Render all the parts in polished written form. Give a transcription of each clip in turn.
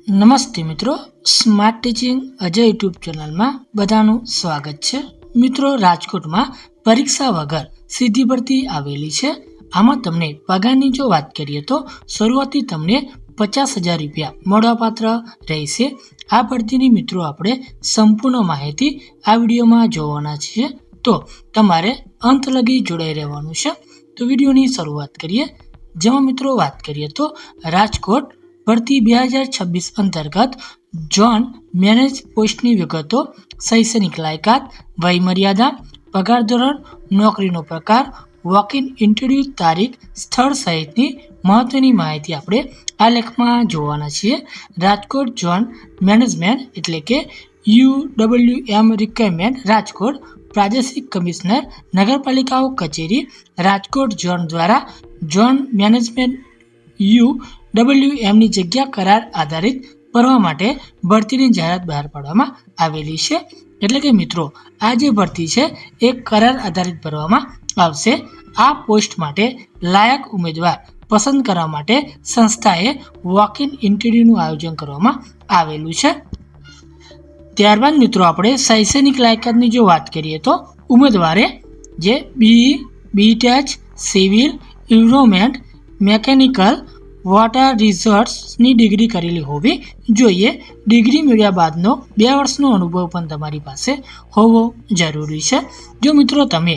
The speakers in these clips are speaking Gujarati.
નમસ્તે મિત્રો, સ્માર્ટ ટીચિંગ અજય યુટ્યુબ ચેનલમાં બધાનું સ્વાગત છે। મિત્રો, રાજકોટમાં પરીક્ષા વગર સીધી ભરતી આવેલી છે। આમાં તમને પગારની જો વાત કરીએ તો શરૂઆતથી તમને 50,000 રૂપિયા મળવાપાત્ર રહેશે। આ ભરતીની મિત્રો આપણે સંપૂર્ણ માહિતી આ વિડીયોમાં જોવાના છીએ, તો તમારે અંત લગી જોડાઈ રહેવાનું છે। તો વિડીયોની શરૂઆત કરીએ, જેમાં મિત્રો વાત કરીએ તો રાજકોટ ભરતી 2026 અંતર્ગત ઝોન મેનેજ પોસ્ટની વિગતો, શૈક્ષણિક લાયકાત, વયમર્યાદા, પગાર ધોરણ, નોકરીનો પ્રકાર, વોક ઇન ઇન્ટરવ્યૂ તારીખ, સ્થળ સહિતની મહત્વની માહિતી આપણે આ લેખમાં જોવાના છીએ। રાજકોટ ઝોન મેનેજમેન્ટ એટલે કે UWM રિક્વાયરમેન્ટ રાજકોટ પ્રાદેશિક કમિશનર નગરપાલિકાઓ કચેરી રાજકોટ ઝોન દ્વારા ઝોન મેનેજમેન્ટ UWMની જગ્યા કરાર આધારિત ભરવા માટે ભરતીની જાહેરાત બહાર પાડવામાં આવેલી છે। એટલે કે મિત્રો, આ જે ભરતી છે એ કરાર આધારિત ભરવામાં આવશે। આ પોસ્ટ માટે લાયક ઉમેદવાર પસંદ કરવા માટે સંસ્થાએ વોક ઇન ઇન્ટરવ્યુનું આયોજન કરવામાં આવેલું છે। ત્યારબાદ મિત્રો આપણે શૈક્ષણિક લાયકાતની જો વાત કરીએ તો ઉમેદવારે જે BTech civil environment mechanical water રિસોર્સની ડિગ્રી કરેલી હોવી જોઈએ। ડિગ્રી મેળવ્યા બાદનો 2 વર્ષનો અનુભવ પણ તમારી પાસે હોવો જરૂરી છે। જો મિત્રો તમે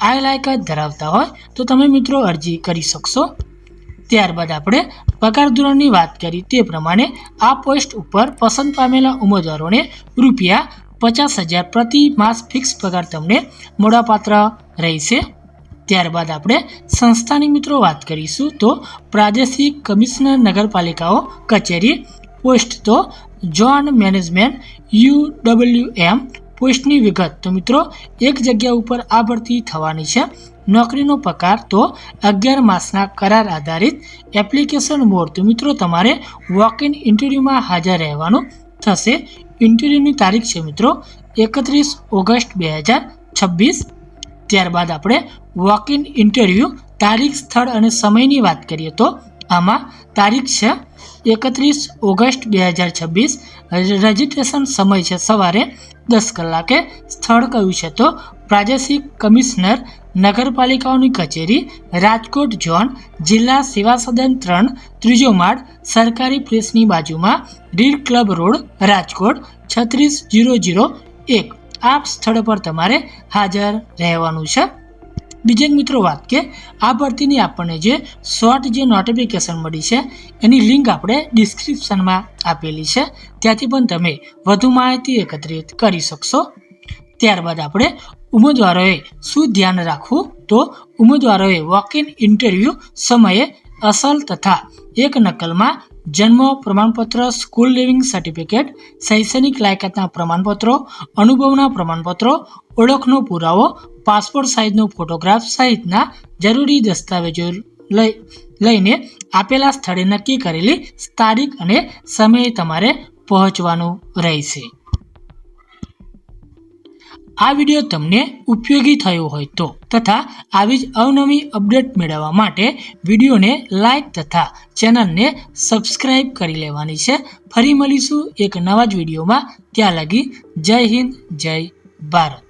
આ લાયકાત ધરાવતા હોય તો તમે મિત્રો અરજી કરી શકશો। ત્યારબાદ આપણે પગાર ધોરણની વાત કરી તે પ્રમાણે આ પોસ્ટ ઉપર પસંદ પામેલા ઉમેદવારોને રૂપિયા 50,000 પ્રતિ માસ ફિક્સ પગાર તમને મળવાપાત્ર રહેશે। ત્યારબાદ આપણે સંસ્થાની મિત્રો વાત કરીશું તો પ્રાદેશિક કમિશનર નગરપાલિકાઓ કચેરી પોસ્ટ તો ઝોન મેનેજમેન્ટ UWM પોસ્ટની વિગત તો મિત્રો એક જગ્યા ઉપર આ ભરતી થવાની છે। નોકરીનો પગાર તો 11 માસના કરાર આધારિત એપ્લિકેશન મોડ તો મિત્રો તમારે વોક ઇન ઇન્ટરવ્યુમાં હાજર રહેવાનું થશે। ઇન્ટરવ્યુની તારીખ છે મિત્રો 31 ઓગસ્ટ 2026। ત્યારબાદ આપણે વોક ઇન ઇન્ટરવ્યૂ તારીખ, સ્થળ અને સમયની વાત કરીએ તો આમાં તારીખ છે 31 ઓગસ્ટ 2026, રજિસ્ટ્રેશન સમય છે સવારે 10 કલાકે, સ્થળ કયું છે તો પ્રાદેશિક કમિશનર નગરપાલિકાઓની કચેરી રાજકોટ ઝોન, જિલ્લા સેવા સદન 3, ત્રીજો માળ, સરકારી પ્રેસની બાજુમાં, રીડ ક્લબ રોડ, રાજકોટ 36001। આ સ્થળ પર તમારે હાજર રહેવાનું છે। બીજી મિત્રો વાત કે આ ભરતીની આપણને જે શોર્ટ જે નોટિફિકેશન મળી છે એની લિંક આપણે ડિસ્ક્રિપ્શનમાં આપેલી છે, ત્યાંથી પણ તમે વધુ માહિતી એકત્રિત કરી શકશો। ત્યારબાદ આપણે ઉમેદવારોએ શું ધ્યાન રાખવું તો ઉમેદવારોએ વોક ઇન ઇન્ટરવ્યૂ સમયે અસલ તથા એક નકલમાં જન્મ પ્રમાણપત્ર, સ્કૂલ લિવિંગ સર્ટિફિકેટ, શૈક્ષણિક લાયકાતના પ્રમાણપત્રો, અનુભવના પ્રમાણપત્રો, ઓળખનો પુરાવો, પાસપોર્ટ સાઇઝનો ફોટોગ્રાફ સહિતના જરૂરી દસ્તાવેજો લઈને આપેલા સ્થળે નક્કી કરેલી તારીખ અને સમયે તમારે પહોંચવાનું રહેશે। આ વિડીયો તમને ઉપયોગી થયો હોય તો તથા આવી જ અવનવી અપડેટ મેળવવા માટે વિડીયોને લાઇક તથા ચેનલને સબસ્ક્રાઇબ કરી લેવાની છે। ફરી મળીશું એક નવા જ વિડીયોમાં, ત્યાં લગી જય હિન્દ, જય ભારત।